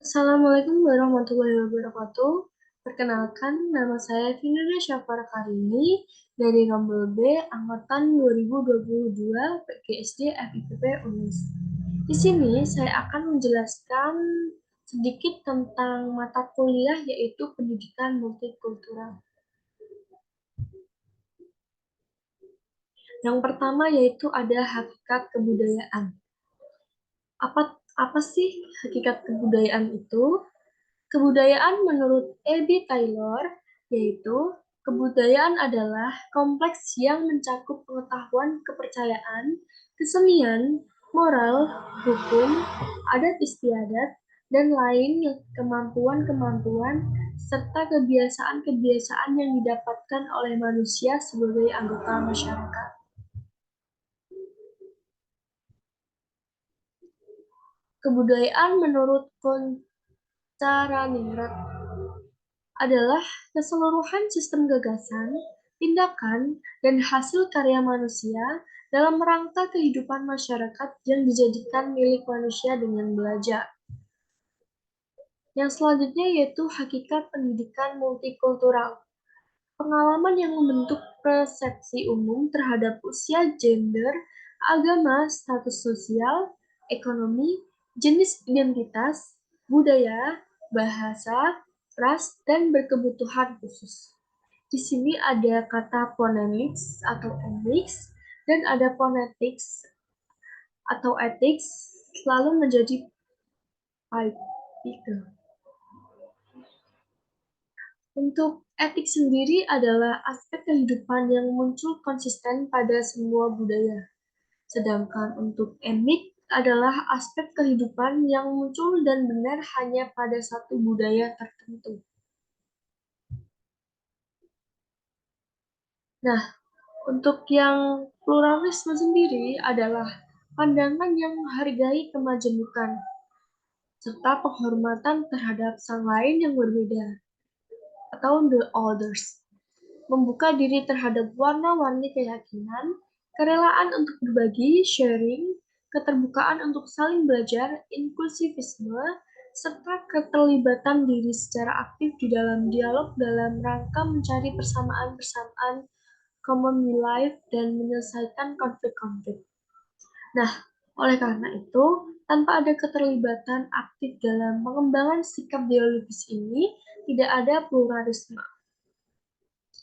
Assalamualaikum warahmatullahi wabarakatuh. Perkenalkan, nama saya Finanda Syafar Karini dari Rombel B, Angkatan 2022, PGSD FIPP UNIS. Di sini saya akan menjelaskan sedikit tentang mata kuliah yaitu pendidikan multikultural. Yang pertama yaitu ada hakikat kebudayaan. Apa apa sih hakikat kebudayaan itu? Kebudayaan menurut Eddie Taylor, yaitu kebudayaan adalah kompleks yang mencakup pengetahuan, kepercayaan, kesenian, moral, hukum, adat istiadat, dan lain kemampuan-kemampuan serta kebiasaan-kebiasaan yang didapatkan oleh manusia sebagai anggota masyarakat. Kebudayaan menurut Koncaraningrat adalah keseluruhan sistem gagasan, tindakan, dan hasil karya manusia dalam rangka kehidupan masyarakat yang dijadikan milik manusia dengan belajar. Yang selanjutnya yaitu hakikat pendidikan multikultural. Pengalaman yang membentuk persepsi umum terhadap usia, gender, agama, status sosial, ekonomi, jenis identitas, budaya, bahasa, ras, dan berkebutuhan khusus. Di sini ada kata phonemics atau emics dan ada phonetics atau ethics selalu menjadi pikir. Untuk etik sendiri adalah aspek kehidupan yang muncul konsisten pada semua budaya. Sedangkan untuk emik adalah aspek kehidupan yang muncul dan benar hanya pada satu budaya tertentu. Nah, untuk yang pluralisme sendiri adalah pandangan yang menghargai kemajemukan, serta penghormatan terhadap sang lain yang berbeda, atau the others. Membuka diri terhadap warna-warni keyakinan, kerelaan untuk berbagi, sharing, keterbukaan untuk saling belajar, inklusivisme, serta keterlibatan diri secara aktif di dalam dialog dalam rangka mencari persamaan-persamaan common life dan menyelesaikan konflik-konflik. Nah, oleh karena itu, tanpa ada keterlibatan aktif dalam pengembangan sikap dialogis ini, tidak ada pluralisme.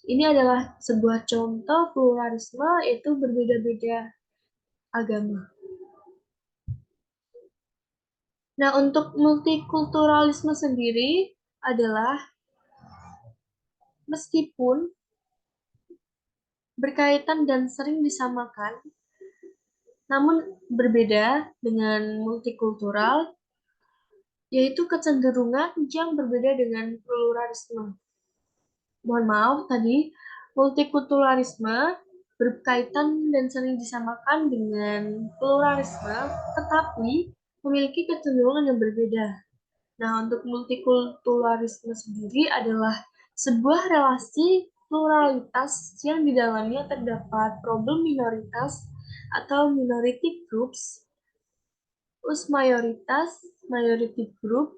Ini adalah sebuah contoh pluralisme, yaitu berbeda-beda agama. Nah, untuk multikulturalisme sendiri adalah meskipun berkaitan dan sering disamakan, namun berbeda dengan multikultural, yaitu kecenderungan yang berbeda dengan pluralisme. Mohon maaf tadi, multikulturalisme berkaitan dan sering disamakan dengan pluralisme, tetapi memiliki kecenderungan yang berbeda. Nah, untuk multikulturalisme sendiri adalah sebuah relasi pluralitas yang di dalamnya terdapat problem minoritas atau minority groups, mayoritas, majority group,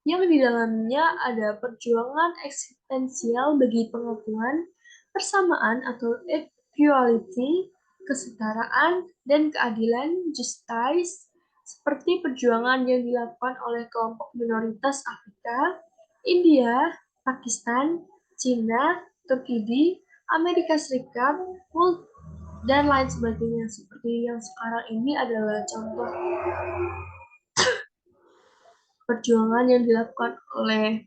yang di dalamnya ada perjuangan eksistensial bagi pengakuan, persamaan atau equality, kesetaraan, dan keadilan, justice, seperti perjuangan yang dilakukan oleh kelompok minoritas Afrika, India, Pakistan, Cina, Turki, Amerika Serikat, dan lain sebagainya. Seperti yang sekarang ini adalah contoh perjuangan yang dilakukan oleh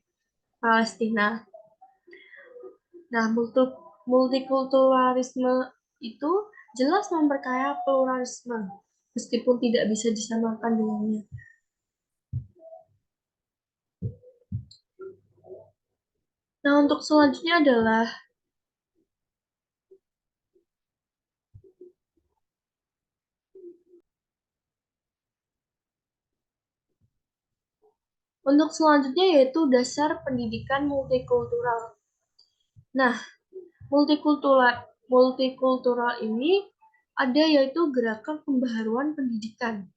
Palestina. Nah, multikulturalisme itu jelas memperkaya pluralisme, meskipun tidak bisa disamakan dengannya. Nah, untuk selanjutnya adalah yaitu dasar pendidikan multikultural. Nah, multikultural ini ada yaitu gerakan pembaharuan pendidikan.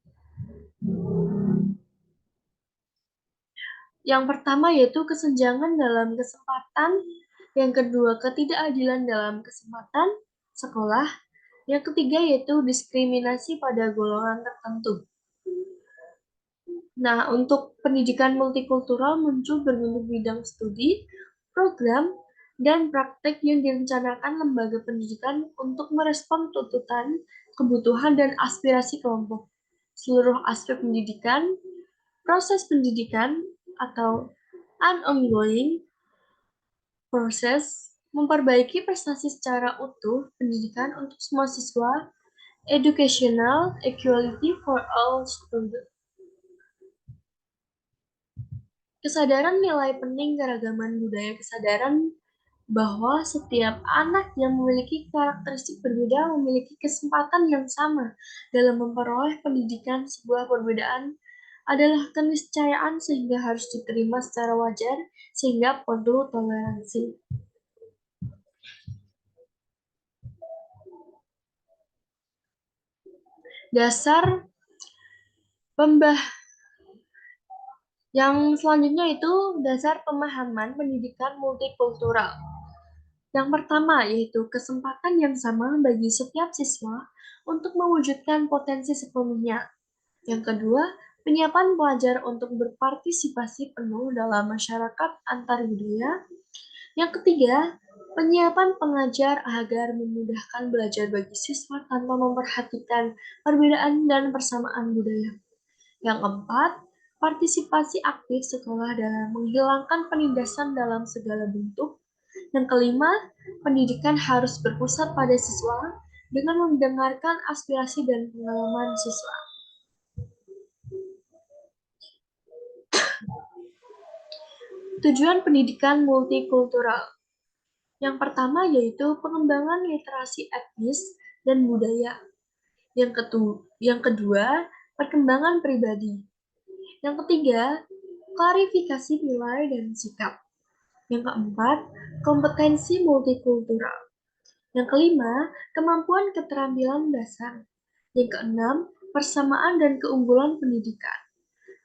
Yang pertama yaitu kesenjangan dalam kesempatan, yang kedua ketidakadilan dalam kesempatan sekolah, yang ketiga yaitu diskriminasi pada golongan tertentu. Nah, untuk pendidikan multikultural muncul berbagai bidang studi, program, dan praktek yang direncanakan lembaga pendidikan untuk merespon tuntutan, kebutuhan, dan aspirasi kelompok. Seluruh aspek pendidikan, proses pendidikan, atau an ongoing proses, memperbaiki prestasi secara utuh pendidikan untuk semua siswa, educational equality for all students. Kesadaran nilai penting keragaman budaya, kesadaran bahwa setiap anak yang memiliki karakteristik berbeda memiliki kesempatan yang sama dalam memperoleh pendidikan. Sebuah perbedaan adalah keniscayaan sehingga harus diterima secara wajar, sehingga perlu toleransi. Dasar pembah Yang selanjutnya itu dasar pemahaman pendidikan multikultural. Yang pertama yaitu kesempatan yang sama bagi setiap siswa untuk mewujudkan potensi sepenuhnya. Yang kedua, penyiapan pelajar untuk berpartisipasi penuh dalam masyarakat antar budaya. Yang ketiga, penyiapan pengajar agar memudahkan belajar bagi siswa tanpa memperhatikan perbedaan dan persamaan budaya. Yang keempat, partisipasi aktif sekolah dalam menghilangkan penindasan dalam segala bentuk. Yang kelima, pendidikan harus berpusat pada siswa dengan mendengarkan aspirasi dan pengalaman siswa. Tujuan pendidikan multikultural. Yang pertama yaitu pengembangan literasi etnis dan budaya. Yang kedua, perkembangan pribadi. Yang ketiga, klarifikasi nilai dan sikap. Yang keempat, kompetensi multikultural. Yang kelima, kemampuan keterampilan dasar. Yang keenam, persamaan dan keunggulan pendidikan.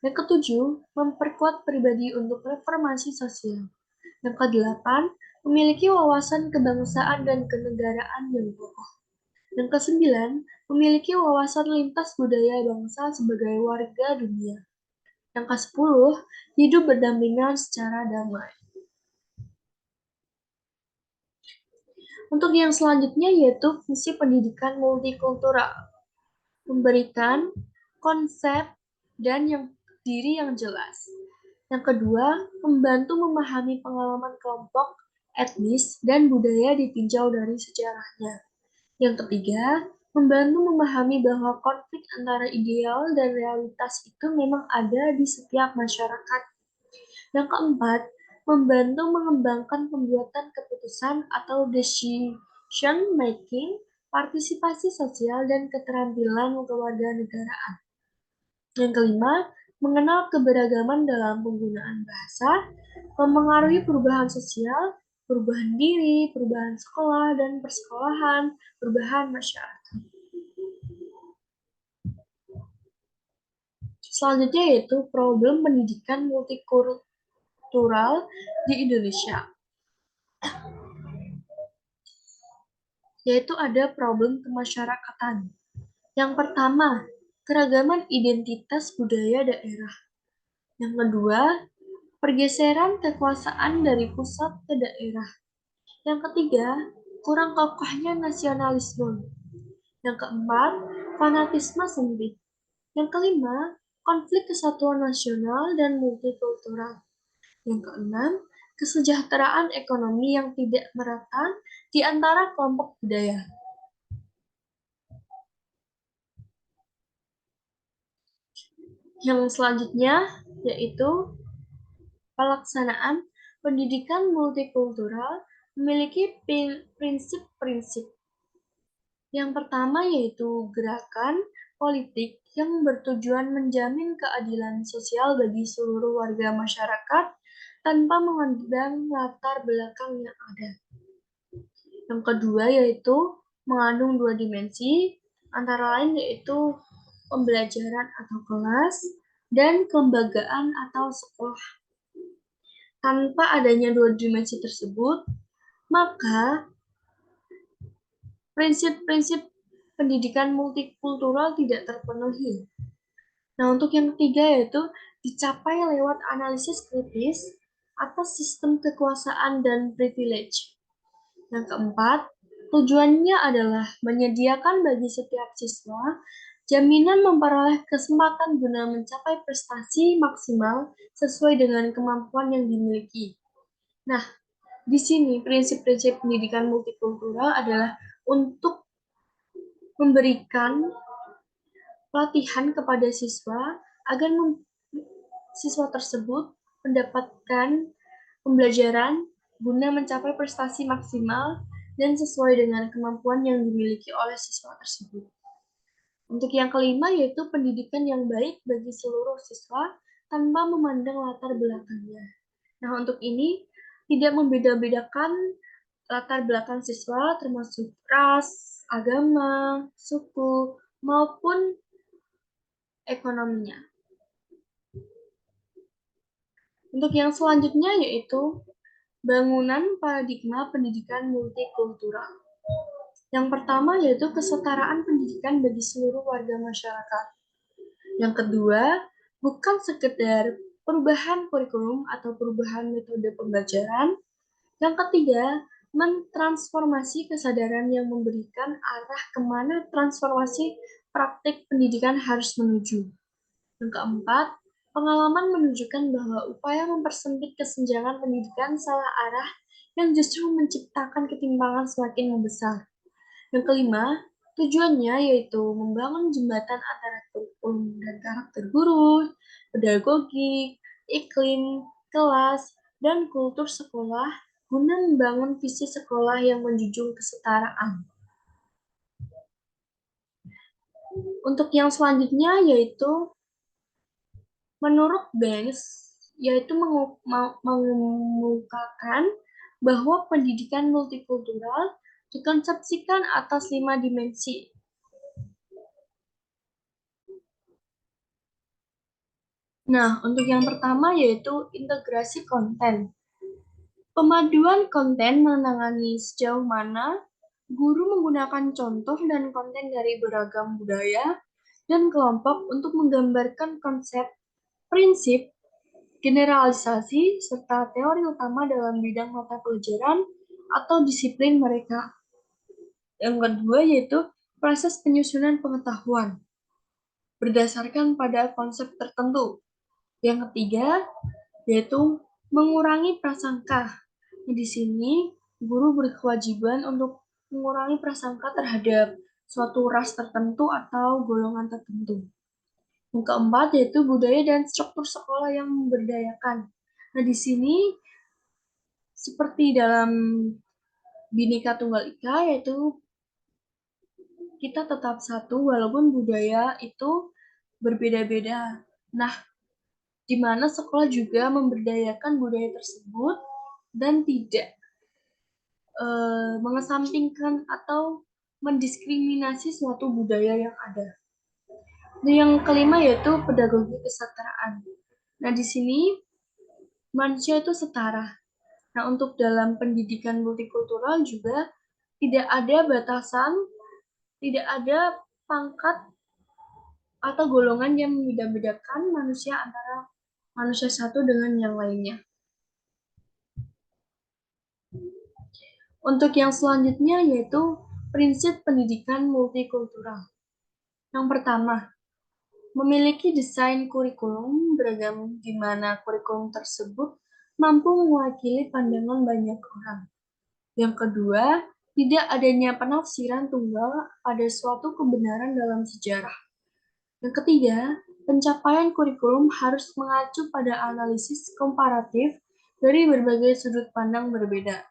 Yang ketujuh, memperkuat pribadi untuk reformasi sosial. Yang kedelapan, memiliki wawasan kebangsaan dan kenegaraan yang kokoh. Yang kesembilan, memiliki wawasan lintas budaya bangsa sebagai warga dunia. Yang kesepuluh, hidup berdampingan secara damai. Untuk yang selanjutnya yaitu fungsi pendidikan multikultural, memberikan konsep dan diri yang jelas. Yang kedua, membantu memahami pengalaman kelompok, etnis, dan budaya ditinjau dari sejarahnya. Yang ketiga, membantu memahami bahwa konflik antara ideal dan realitas itu memang ada di setiap masyarakat. Yang keempat, membantu mengembangkan pembuatan keputusan atau decision making, partisipasi sosial, dan keterampilan kewarganegaraan. Yang kelima, mengenal keberagaman dalam penggunaan bahasa, memengaruhi perubahan sosial, perubahan diri, perubahan sekolah dan persekolahan, perubahan masyarakat. Selanjutnya yaitu problem pendidikan multikultural di Indonesia. Yaitu ada problem kemasyarakatan. Yang pertama, keragaman identitas budaya daerah. Yang kedua, pergeseran kekuasaan dari pusat ke daerah. Yang ketiga, kurang kokohnya nasionalisme. Yang keempat, fanatisme sempit. Yang kelima, konflik kesatuan nasional dan multikultural. Yang keenam, kesejahteraan ekonomi yang tidak merata di antara kelompok budaya. Yang selanjutnya yaitu pelaksanaan pendidikan multikultural memiliki prinsip-prinsip. Yang pertama yaitu gerakan politik yang bertujuan menjamin keadilan sosial bagi seluruh warga masyarakat tanpa memandang latar belakang yang ada. Yang kedua yaitu mengandung dua dimensi, antara lain yaitu pembelajaran atau kelas dan kelembagaan atau sekolah. Tanpa adanya dua dimensi tersebut, maka prinsip-prinsip pendidikan multikultural tidak terpenuhi. Nah, untuk yang ketiga yaitu dicapai lewat analisis kritis atas sistem kekuasaan dan privilege. Yang keempat, tujuannya adalah menyediakan bagi setiap siswa jaminan memperoleh kesempatan guna mencapai prestasi maksimal sesuai dengan kemampuan yang dimiliki. Nah, di sini prinsip-prinsip pendidikan multikultural adalah untuk memberikan pelatihan kepada siswa agar siswa tersebut mendapatkan pembelajaran guna mencapai prestasi maksimal dan sesuai dengan kemampuan yang dimiliki oleh siswa tersebut. Untuk yang kelima yaitu pendidikan yang baik bagi seluruh siswa tanpa memandang latar belakangnya. Nah, untuk ini tidak membeda-bedakan latar belakang siswa termasuk ras, agama, suku, maupun ekonominya. Untuk yang selanjutnya yaitu bangunan paradigma pendidikan multikultural. Yang pertama yaitu kesetaraan pendidikan bagi seluruh warga masyarakat. Yang kedua, bukan sekedar perubahan kurikulum atau perubahan metode pembelajaran. Yang ketiga, mentransformasi kesadaran yang memberikan arah kemana transformasi praktik pendidikan harus menuju. Yang keempat, pengalaman menunjukkan bahwa upaya mempersempit kesenjangan pendidikan salah arah yang justru menciptakan ketimpangan semakin membesar. Yang kelima, tujuannya yaitu membangun jembatan antara kurikulum dan karakter guru, pedagogi, iklim, kelas, dan kultur sekolah guna membangun visi sekolah yang menjunjung kesetaraan. Untuk yang selanjutnya yaitu menurut Banks, yaitu mengungkapkan bahwa pendidikan multikultural dikonsepsikan atas 5 dimensi. Nah, untuk yang pertama yaitu integrasi konten. Pemaduan konten menangani sejauh mana guru menggunakan contoh dan konten dari beragam budaya dan kelompok untuk menggambarkan konsep, prinsip, generalisasi, serta teori utama dalam bidang mata pelajaran atau disiplin mereka. Yang kedua yaitu proses penyusunan pengetahuan berdasarkan pada konsep tertentu. Yang ketiga yaitu mengurangi prasangka. Di sini guru berkewajiban untuk mengurangi prasangka terhadap suatu ras tertentu atau golongan tertentu. Yang keempat yaitu budaya dan struktur sekolah yang memberdayakan. Nah, di sini seperti dalam Bhinneka Tunggal Ika yaitu kita tetap satu walaupun budaya itu berbeda-beda. Nah, di mana sekolah juga memberdayakan budaya tersebut dan tidak mengesampingkan atau mendiskriminasi suatu budaya yang ada. Dan yang kelima yaitu pedagogi kesetaraan. Nah, di sini manusia itu setara. Nah, untuk dalam pendidikan multikultural juga tidak ada batasan, tidak ada pangkat atau golongan yang membeda-bedakan manusia antara manusia satu dengan yang lainnya. Untuk yang selanjutnya yaitu prinsip pendidikan multikultural. Yang pertama, memiliki desain kurikulum beragam di mana kurikulum tersebut mampu mewakili pandangan banyak orang. Yang kedua, tidak adanya penafsiran tunggal pada suatu kebenaran dalam sejarah. Yang ketiga, pencapaian kurikulum harus mengacu pada analisis komparatif dari berbagai sudut pandang berbeda.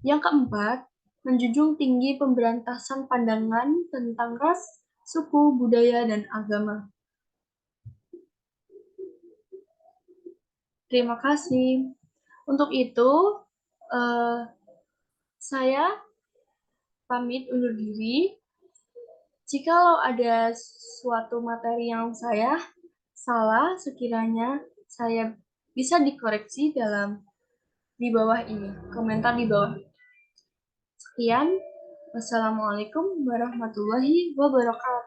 Yang keempat, menjunjung tinggi pemberantasan pandangan tentang ras, suku, budaya, dan agama. Terima kasih. Untuk itu, saya pamit undur diri. Jikalau ada suatu materi yang saya salah, sekiranya saya bisa dikoreksi di bawah ini, komentar di bawah. Sekian, wassalamualaikum warahmatullahi wabarakatuh.